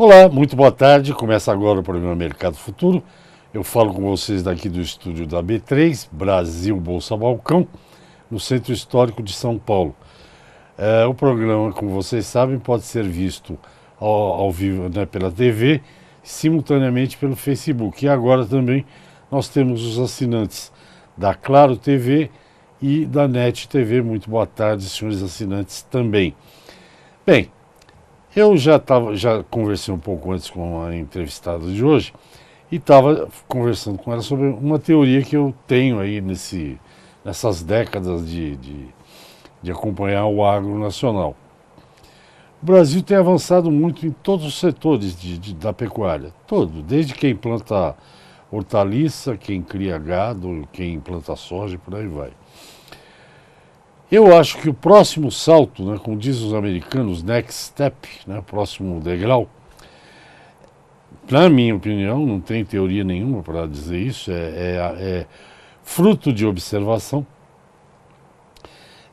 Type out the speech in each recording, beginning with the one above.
Olá, muito boa tarde. Começa agora o programa Mercado Futuro. Eu falo com vocês daqui do estúdio da B3, Brasil Bolsa Balcão, no Centro Histórico de São Paulo. O programa, como vocês sabem, pode ser visto ao vivo, né, pela TV, simultaneamente pelo Facebook. E agora também nós temos os assinantes da Claro TV e da NET TV. Muito boa tarde, senhores assinantes também. Bem, eu já conversei um pouco antes com a entrevistada de hoje e estava conversando com ela sobre uma teoria que eu tenho aí nessas décadas de acompanhar o agro nacional. O Brasil tem avançado muito em todos os setores da pecuária, desde quem planta hortaliça, quem cria gado, quem planta soja e por aí vai. Eu acho que o próximo salto, né, como dizem os americanos, next step, né, o próximo degrau, na minha opinião, não tem teoria nenhuma para dizer isso, é fruto de observação,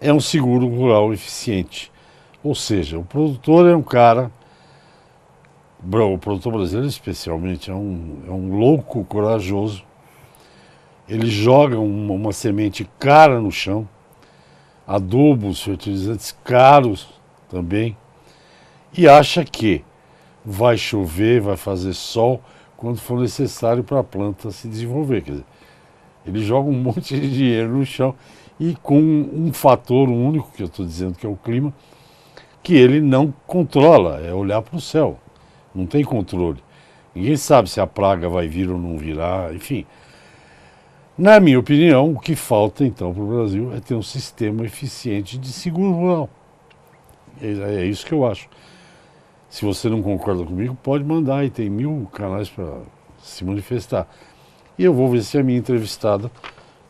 é um seguro rural eficiente. Ou seja, o produtor é um cara, o produtor brasileiro especialmente, é um louco corajoso, ele joga uma semente cara no chão, adubos, fertilizantes caros também, e acha que vai chover, vai fazer sol quando for necessário para a planta se desenvolver. Quer dizer, ele joga um monte de dinheiro no chão e com um fator único, que eu estou dizendo que é o clima, que ele não controla, é olhar para o céu, não tem controle. Ninguém sabe se a praga vai vir ou não virá, enfim. Na minha opinião, o que falta então para o Brasil é ter um sistema eficiente de seguro rural. É isso que eu acho. Se você não concorda comigo, pode mandar, e tem 1000 canais para se manifestar. E eu vou ver se a minha entrevistada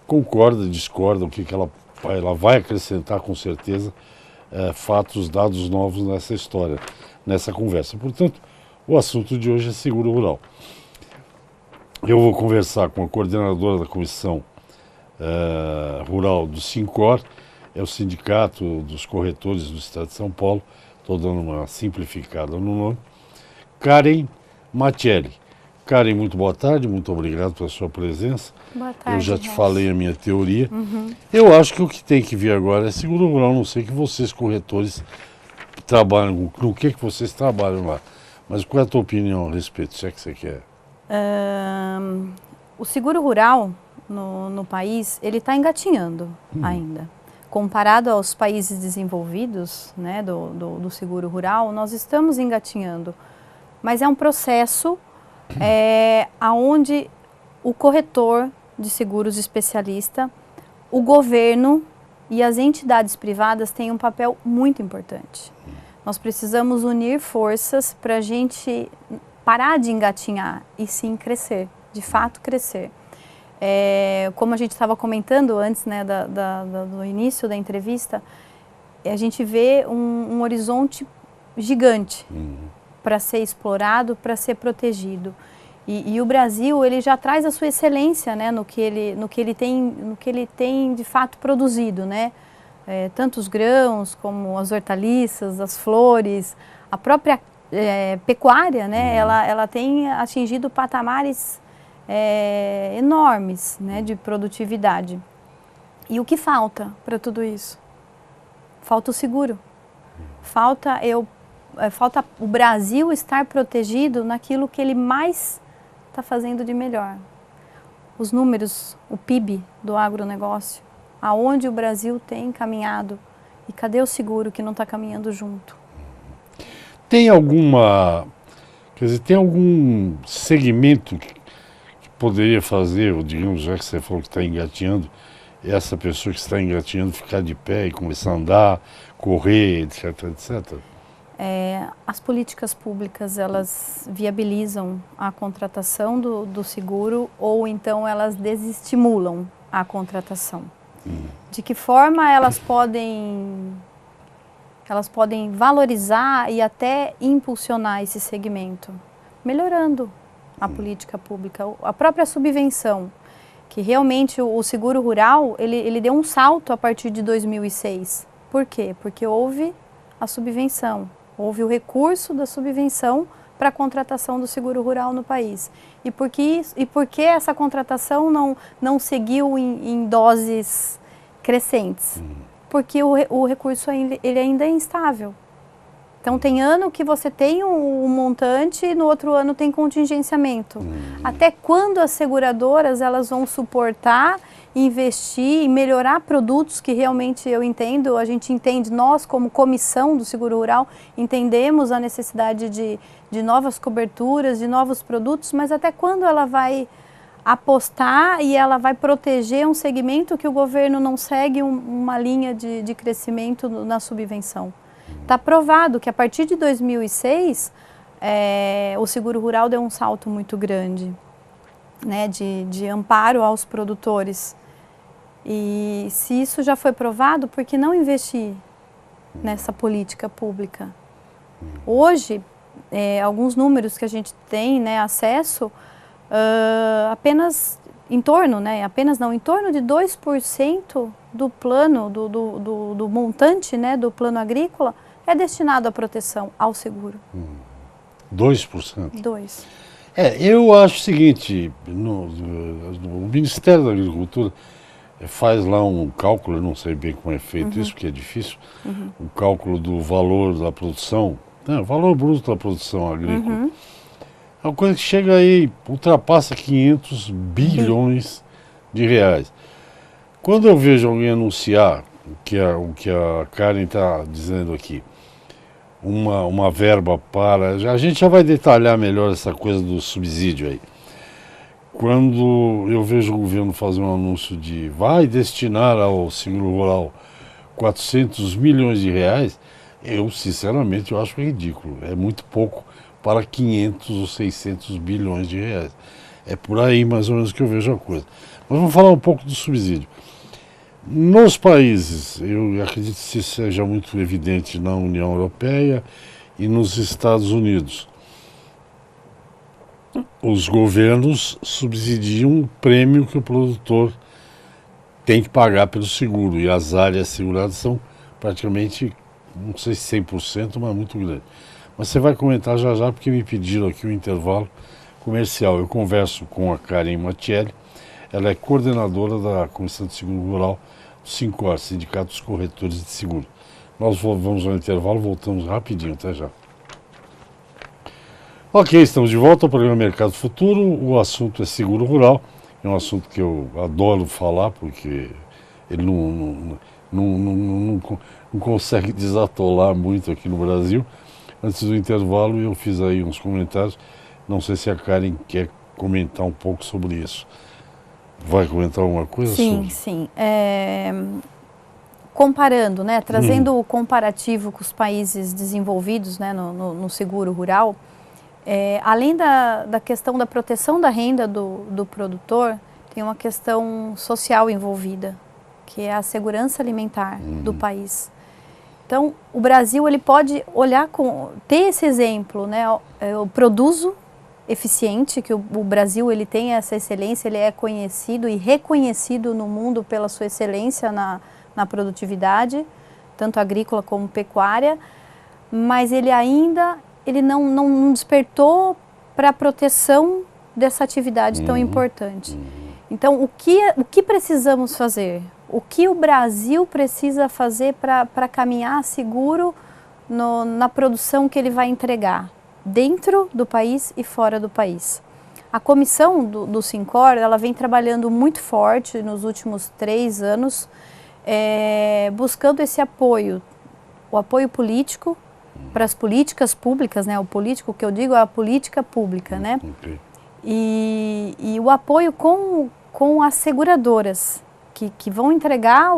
concorda, discorda, o que ela vai acrescentar com certeza, fatos, dados novos nessa história, nessa conversa. Portanto, o assunto de hoje é seguro rural. Eu vou conversar com a coordenadora da Comissão Rural do Sincor, é o Sindicato dos Corretores do Estado de São Paulo, estou dando uma simplificada no nome, Karen Machelli. Karen, muito boa tarde, muito obrigado pela sua presença. Boa tarde. Eu já te falei a minha teoria. Eu acho que o que tem que vir agora é seguro rural, não sei que vocês, corretores, trabalham, no que vocês trabalham lá. Mas qual é a tua opinião a respeito, se é que você quer? O seguro rural no país, ele está engatinhando ainda. Comparado aos países desenvolvidos, né, do seguro rural, nós estamos engatinhando. Mas é um processo onde o corretor de seguros especialista, o governo e as entidades privadas têm um papel muito importante. Nós precisamos unir forças para a gente parar de engatinhar e sim crescer, de fato crescer. Como a gente estava comentando antes, né, do início da entrevista, a gente vê um horizonte gigante para ser explorado, para ser protegido. E o Brasil, ele já traz a sua excelência, né, no que ele tem de fato produzido, né? Tanto os grãos como as hortaliças, as flores, a própria pecuária, né, ela tem atingido patamares enormes, né, de produtividade. E o que falta para tudo isso? Falta o seguro. Falta o Brasil estar protegido naquilo que ele mais está fazendo de melhor. Os números, o PIB do agronegócio, aonde o Brasil tem caminhado. E cadê o seguro que não está caminhando junto? Tem algum segmento que poderia fazer, ou digamos, já que você falou que está engatinhando, essa pessoa que está engatinhando ficar de pé e começar a andar, correr, etc, etc? As políticas públicas, elas viabilizam a contratação do seguro ou então elas desestimulam a contratação. De que forma elas podem valorizar e até impulsionar esse segmento? Melhorando a política pública, a própria subvenção, que realmente o seguro rural, ele deu um salto a partir de 2006. Por quê? Porque houve a subvenção, houve o recurso da subvenção para a contratação do seguro rural no país. E por que essa contratação não seguiu em doses crescentes? Porque o recurso ele ainda é instável. Então, tem ano que você tem um montante e no outro ano tem contingenciamento. Até quando as seguradoras elas vão suportar, investir e melhorar produtos que realmente eu entendo, a gente entende, nós como comissão do seguro rural, entendemos a necessidade de novas coberturas, de novos produtos, mas até quando ela vai apostar e ela vai proteger um segmento que o governo não segue uma linha de crescimento na subvenção? Está provado que a partir de 2006, o seguro rural deu um salto muito grande, né, de amparo aos produtores. E se isso já foi provado, por que não investir nessa política pública? Hoje, alguns números que a gente tem, né, acesso, apenas em torno, né, em torno de 2% do plano, do montante, né, do plano agrícola é destinado à proteção, ao seguro. 2%? 2%. Eu acho o seguinte, o Ministério da Agricultura faz lá um cálculo, eu não sei bem como é feito isso, porque é difícil, o cálculo do valor da produção, o valor bruto da produção agrícola. É uma coisa que chega aí, ultrapassa 500 bilhões de reais. Quando eu vejo alguém anunciar o que a Karen está dizendo aqui, uma verba para... A gente já vai detalhar melhor essa coisa do subsídio aí. Quando eu vejo o governo fazer um anúncio de vai destinar ao seguro rural 400 milhões de reais, eu sinceramente eu acho ridículo. É muito pouco para 500 ou 600 bilhões de reais. É por aí mais ou menos que eu vejo a coisa. Mas vamos falar um pouco do subsídio. Nos países, eu acredito que isso seja muito evidente na União Europeia e nos Estados Unidos, os governos subsidiam o prêmio que o produtor tem que pagar pelo seguro, e as áreas seguradas são praticamente, não sei se 100%, mas muito grande. Mas você vai comentar já já, porque me pediram aqui um intervalo comercial. Eu converso com a Karen Mattielli, ela é coordenadora da Comissão de Seguro Rural do SINCOR, Sindicato dos Corretores de Seguro. Nós vamos ao intervalo, voltamos rapidinho, até já. Ok, estamos de volta ao programa Mercado Futuro. O assunto é seguro rural. É um assunto que eu adoro falar, porque ele não consegue desatolar muito aqui no Brasil. Antes do intervalo, eu fiz aí uns comentários. Não sei se a Karen quer comentar um pouco sobre isso. Vai comentar alguma coisa? Sim, sim. Comparando, né, trazendo o comparativo com os países desenvolvidos, né, no seguro rural, além da questão da proteção da renda do produtor, tem uma questão social envolvida, que é a segurança alimentar do país. Então, o Brasil ele pode olhar ter esse exemplo, né? Eu produzo eficiente, que o Brasil ele tem essa excelência, ele é conhecido e reconhecido no mundo pela sua excelência na produtividade, tanto agrícola como pecuária, mas ele não despertou para a proteção dessa atividade tão importante. Então, o que precisamos fazer? O que o Brasil precisa fazer para caminhar seguro na produção que ele vai entregar, dentro do país e fora do país? A comissão do SINCOR, ela vem trabalhando muito forte nos últimos 3 anos, buscando esse apoio, o apoio político para as políticas públicas, né? O político que eu digo é a política pública, né? Okay. E o apoio com as seguradoras, que vão entregar,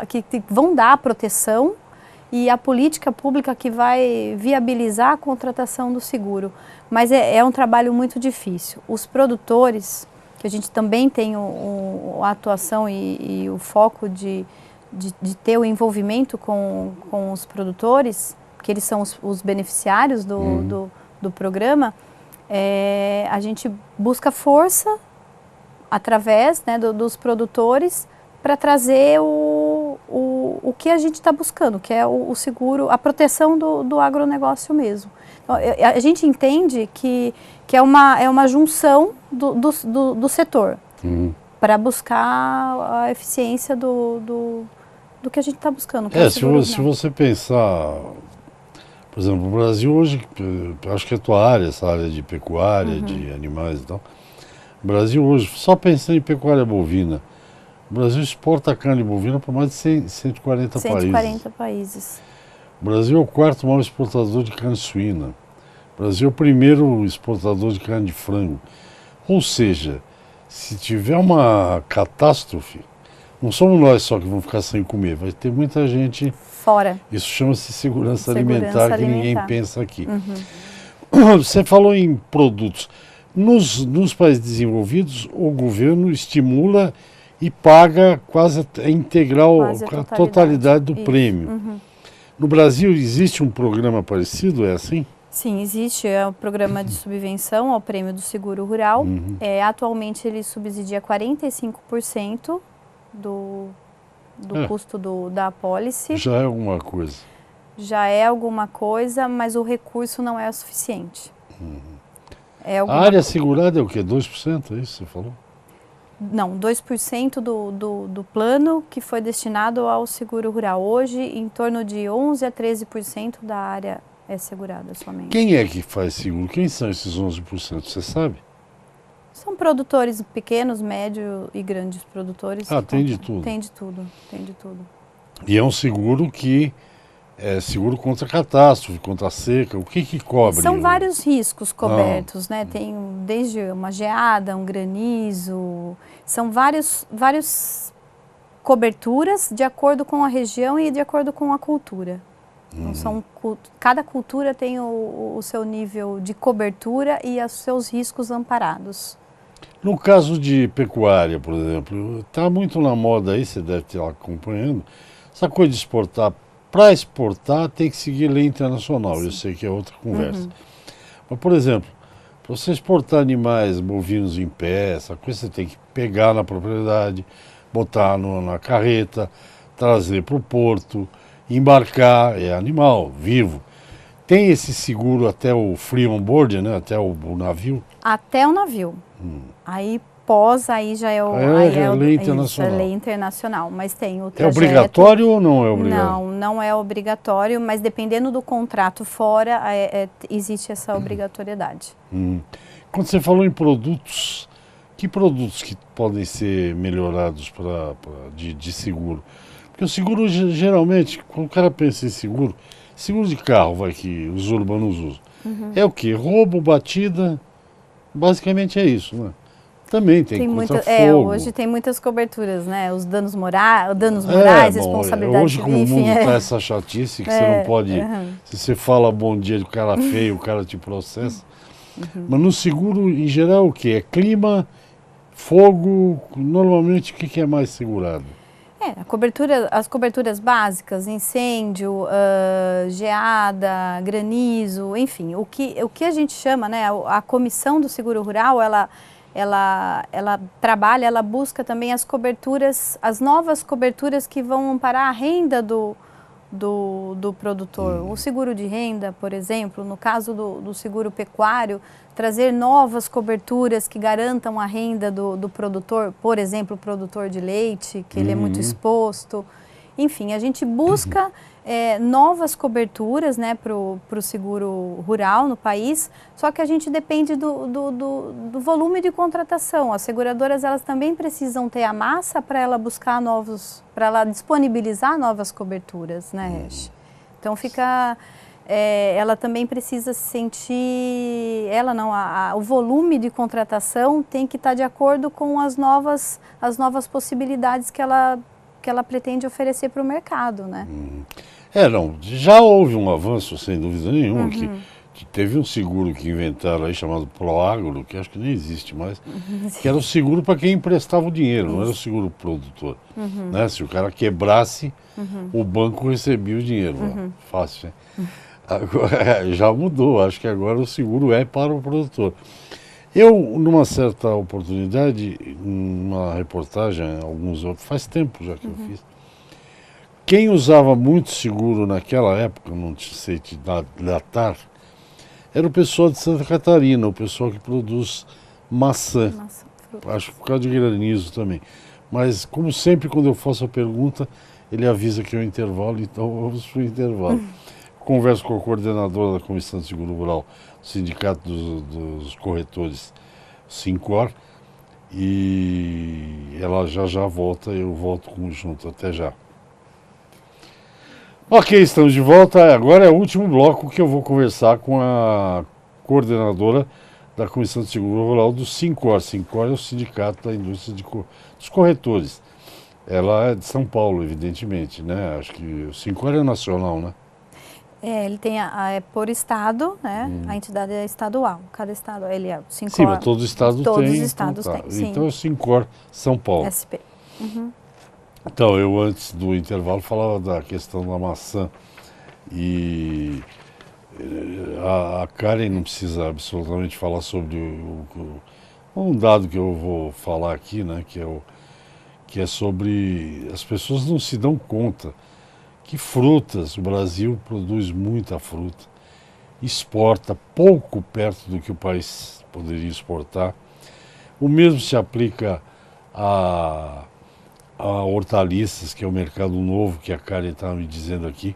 que vão dar a proteção, e a política pública que vai viabilizar a contratação do seguro. Mas é um trabalho muito difícil. Os produtores, que a gente também tem a atuação e o foco de ter o envolvimento com os produtores, que eles são os beneficiários do programa, a gente busca força através, né, dos produtores para trazer o o que a gente está buscando, que é o seguro, a proteção do agronegócio mesmo. Então, a gente entende que é uma junção do setor para buscar a eficiência do que a gente está buscando. Se você pensar, por exemplo, o Brasil hoje, acho que é a tua área, essa área de pecuária, de animais e tal. O Brasil hoje, só pensando em pecuária bovina, o Brasil exporta carne bovina para mais de 140 países. 140 países. O Brasil é o quarto maior exportador de carne suína. O Brasil é o primeiro exportador de carne de frango. Ou seja, se tiver uma catástrofe, não somos nós só que vamos ficar sem comer, vai ter muita gente fora. Isso chama-se segurança alimentar, que ninguém pensa aqui. Você falou em produtos. Nos países desenvolvidos, o governo estimula e paga quase a integral, a totalidade do prêmio. No Brasil existe um programa parecido, é assim? Sim, existe, é o programa de subvenção ao prêmio do seguro rural. Atualmente ele subsidia 45% do custo da apólice. Já é alguma coisa. Já é alguma coisa, mas o recurso não é o suficiente. A área segurada é o quê? 2%? É isso que você falou? Não, 2% do plano que foi destinado ao seguro rural. Hoje, em torno de 11% a 13% da área é segurada somente. Quem é que faz seguro? Quem são esses 11%? Você sabe? São produtores pequenos, médios e grandes produtores. Tem de tudo. Tem de tudo, tem de tudo. E é um seguro que é seguro contra catástrofe, contra a seca. O que cobre? São vários riscos cobertos, né? Tem desde uma geada, um granizo, são várias coberturas de acordo com a região e de acordo com a cultura. Então, cada cultura tem o seu nível de cobertura e os seus riscos amparados. No caso de pecuária, por exemplo, está muito na moda aí, você deve estar acompanhando, essa coisa de exportar. Para exportar tem que seguir lei internacional, eu sei que é outra conversa. Mas, por exemplo, para você exportar animais bovinos em pé, essa coisa você tem que pegar na propriedade, botar na carreta, trazer para o porto, embarcar, é animal, vivo. Tem esse seguro até o free on board, né? Até o navio? Até o navio. Aí aí já é a lei internacional. Isso, é lei internacional, mas tem o trajeto. É obrigatório ou não é obrigatório? Não é obrigatório, mas dependendo do contrato fora, existe essa obrigatoriedade. Quando você falou em produtos, que produtos que podem ser melhorados de seguro? Porque o seguro, geralmente, quando o cara pensa em seguro de carro, que os urbanos usam, é o quê? Roubo, batida, basicamente é isso, né? Também tem contra fogo. Hoje tem muitas coberturas, né? Os danos morais, responsabilidade. Hoje, como o mundo está essa chatice, que você não pode... Se você fala bom dia do cara feio, o cara te processa. Mas no seguro, em geral, o quê? É clima, fogo, normalmente o que é mais segurado? As coberturas básicas, incêndio, geada, granizo, enfim. O que a gente chama, né? A comissão do seguro rural, ela trabalha, ela busca também as coberturas, as novas coberturas que vão amparar a renda do produtor. O seguro de renda, por exemplo, no caso do seguro pecuário, trazer novas coberturas que garantam a renda do produtor, por exemplo, o produtor de leite, que ele é muito exposto. Enfim, a gente busca novas coberturas, né, para o seguro rural no país, só que a gente depende do volume de contratação. As seguradoras, elas também precisam ter a massa para ela buscar para ela disponibilizar novas coberturas, né, Resch? Então ela também precisa se sentir, o volume de contratação tem que estar de acordo com as novas possibilidades que ela pretende oferecer para o mercado, né? Já houve um avanço, sem dúvida nenhuma, que teve um seguro que inventaram aí chamado Proagro, que acho que nem existe mais, que era o seguro para quem emprestava o dinheiro, não era o seguro produtor. Né? Se o cara quebrasse, o banco recebia o dinheiro. Fácil, né? Agora, já mudou, acho que agora o seguro é para o produtor. Eu, numa certa oportunidade, numa reportagem, faz tempo já que eu fiz, Quem usava muito seguro naquela época, não sei te datar, era o pessoal de Santa Catarina, o pessoal que produz maçã. Acho que por causa de granizo também. Mas, como sempre, quando eu faço a pergunta, ele avisa que é o intervalo, então vamos para o intervalo. Converso com a coordenadora da Comissão de Seguro Rural, do Sindicato dos Corretores, Sincor, e ela já volta, eu volto junto. Até já. Ok, estamos de volta. Agora é o último bloco que eu vou conversar com a coordenadora da Comissão de Seguro Rural do Sincor. Sincor é o Sindicato da Indústria dos Corretores. Ela é de São Paulo, evidentemente, né? Acho que o Sincor é nacional, né? Ele tem é por estado, né? A entidade é estadual. Cada estado, ele é o Sincor. Sim, mas todo estado todos tem. Todos os estados então, têm, sim. Então é o Sincor São Paulo. SP. Uhum. Então, eu antes do intervalo falava da questão da maçã e a Karen não precisa absolutamente falar sobre um dado que eu vou falar aqui, né, que é sobre as pessoas não se dão conta que frutas, o Brasil produz muita fruta, exporta pouco perto do que o país poderia exportar. O mesmo se aplica a hortaliças, que é o mercado novo que a Karen estava me dizendo aqui,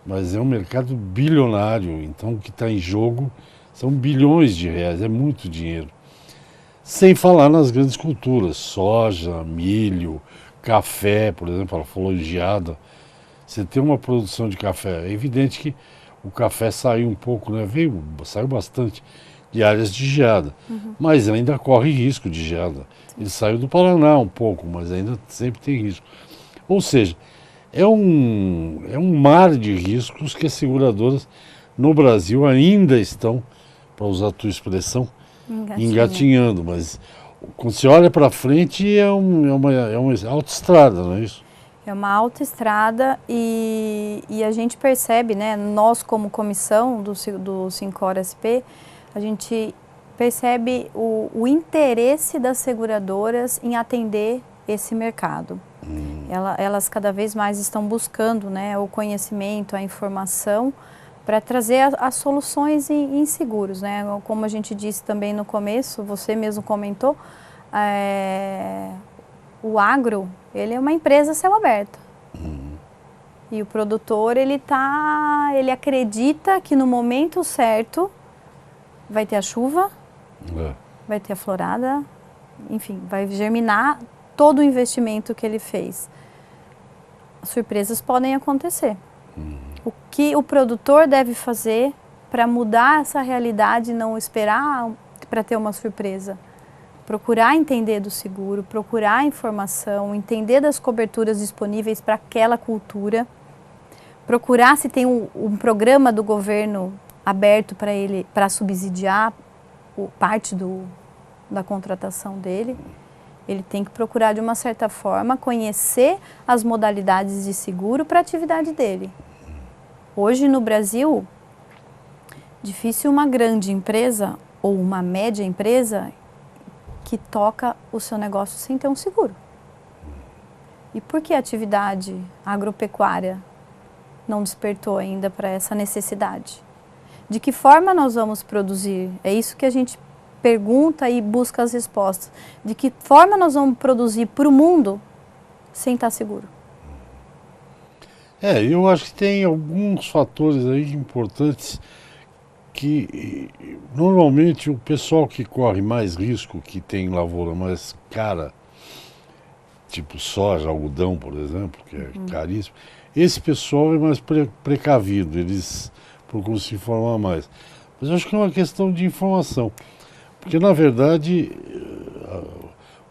mas é um mercado bilionário, então o que está em jogo são bilhões de reais, é muito dinheiro. Sem falar nas grandes culturas, soja, milho, café, por exemplo, ela falou em geada. Você tem uma produção de café, é evidente que o café saiu um pouco, né? Saiu bastante de áreas de geada, mas ainda corre risco de geada. Ele saiu do Paraná um pouco, mas ainda sempre tem risco. Ou seja, é um mar de riscos que as seguradoras no Brasil ainda estão, para usar a tua expressão, engatinhando. Mas quando você olha para frente, é uma autoestrada, não é isso? É uma autoestrada e a gente percebe, né, nós como comissão do Sincor SP, a gente percebe o interesse das seguradoras em atender esse mercado. Elas cada vez mais estão buscando, né, o conhecimento, a informação para trazer as soluções em seguros, né? Como a gente disse também no começo, você mesmo comentou, o agro, ele é uma empresa a céu aberto. E o produtor, ele acredita que no momento certo vai ter a chuva, vai ter a florada, enfim, vai germinar todo o investimento que ele fez. Surpresas podem acontecer. O que o produtor deve fazer para mudar essa realidade e não esperar para ter uma surpresa? Procurar entender do seguro, procurar informação, entender das coberturas disponíveis para aquela cultura, procurar se tem um programa do governo aberto para ele, para subsidiar parte da contratação dele. Ele tem que procurar, de uma certa forma, conhecer as modalidades de seguro para a atividade dele. Hoje, no Brasil, difícil uma grande empresa ou uma média empresa que toca o seu negócio sem ter um seguro. E por que a atividade agropecuária não despertou ainda para essa necessidade? De que forma nós vamos produzir? É isso que a gente pergunta e busca as respostas. De que forma nós vamos produzir para o mundo sem estar seguro? Eu acho que tem alguns fatores aí importantes que normalmente o pessoal que corre mais risco, que tem lavoura mais cara, tipo soja, algodão, por exemplo, que é caríssimo, esse pessoal é mais precavido, eles procuram se informar mais. Mas eu acho que é uma questão de informação, porque na verdade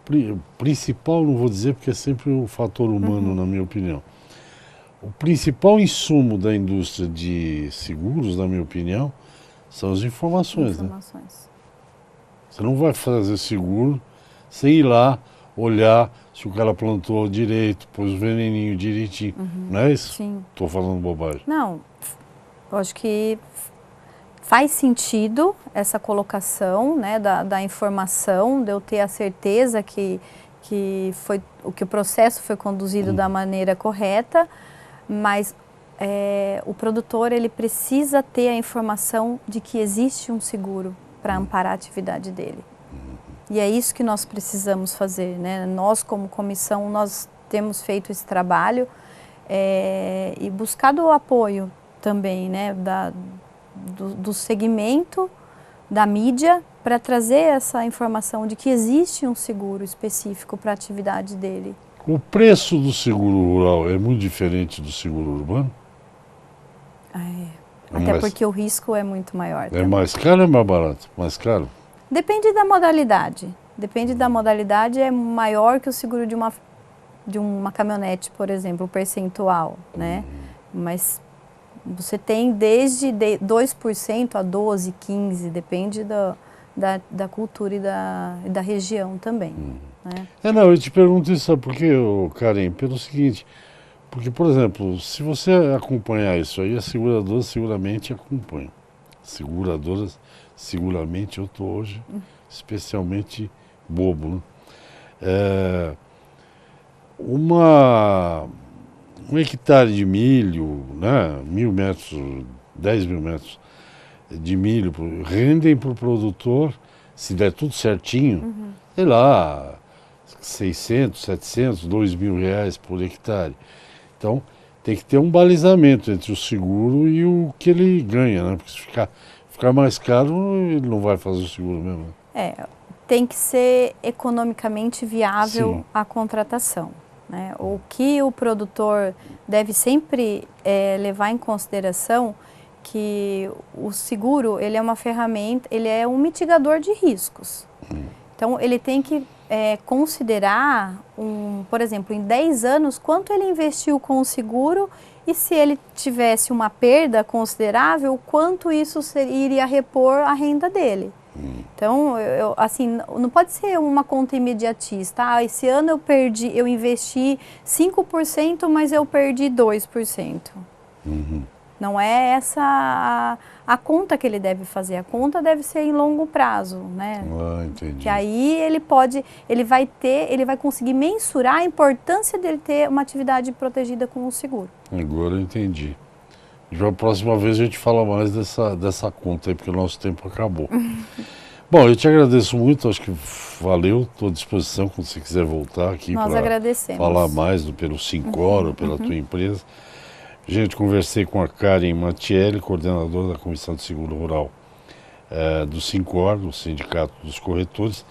o principal, não vou dizer porque é sempre o fator humano, na minha opinião. O principal insumo da indústria de seguros, na minha opinião, são as informações. Né? Você não vai fazer seguro sem ir lá olhar se o cara plantou direito, pôs o veneninho direitinho. Não é isso? Sim. Estou falando bobagem. Não, eu acho que faz sentido essa colocação, né, da informação, de eu ter a certeza que o processo foi conduzido da maneira correta, mas o produtor ele precisa ter a informação de que existe um seguro para amparar a atividade dele. E é isso que nós precisamos fazer, né? Nós, como comissão, nós temos feito esse trabalho e buscado o apoio também, né, do segmento, da mídia, para trazer essa informação de que existe um seguro específico para a atividade dele. O preço do seguro rural é muito diferente do seguro urbano? Até porque o risco é muito maior. É mais caro ou é mais barato? Mais caro? Depende da modalidade. Depende da modalidade, é maior que o seguro de uma caminhonete, por exemplo, o percentual, né? Mas você tem desde 2% a 12%, 15%, depende da cultura e da região também. Né? Não, eu te pergunto isso, sabe por quê, Karen? Pelo seguinte, porque, por exemplo, se você acompanhar isso aí, as seguradoras seguramente acompanham. Seguradoras, seguramente, eu estou hoje especialmente bobo, né? Um hectare de milho, né, 1.000 metros, 10 mil metros de milho, rendem para o produtor, se der tudo certinho, sei lá, 600, 700, 2.000 reais por hectare. Então, tem que ter um balizamento entre o seguro e o que ele ganha, né? Porque se ficar mais caro, ele não vai fazer o seguro mesmo. Tem que ser economicamente viável a contratação. Né? O que o produtor deve sempre levar em consideração que o seguro ele é uma ferramenta, ele é um mitigador de riscos. Então ele tem que considerar, por exemplo, em 10 anos, quanto ele investiu com o seguro e se ele tivesse uma perda considerável, quanto isso iria repor a renda dele. Então, assim, não pode ser uma conta imediatista. Esse ano eu investi 5%, mas eu perdi 2%. Não é essa a conta que ele deve fazer. A conta deve ser em longo prazo, né? Entendi. Que aí ele vai conseguir mensurar a importância dele ter uma atividade protegida com o seguro. Agora eu entendi. A próxima vez a gente fala mais dessa conta aí, porque o nosso tempo acabou. Bom, eu te agradeço muito, acho que valeu, estou à disposição quando você quiser voltar aqui para falar mais pelo Sincor ou pela tua empresa. Gente, conversei com a Karen Mattielli, coordenadora da Comissão de Seguro Rural do Sincor, do Sindicato dos Corretores.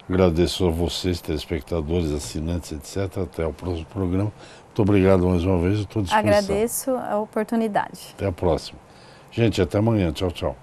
Agradeço a vocês, telespectadores, assinantes, etc. Até o próximo programa. Muito obrigado mais uma vez, eu estou à disposição. Agradeço a oportunidade. Até a próxima. Gente, até amanhã. Tchau, tchau.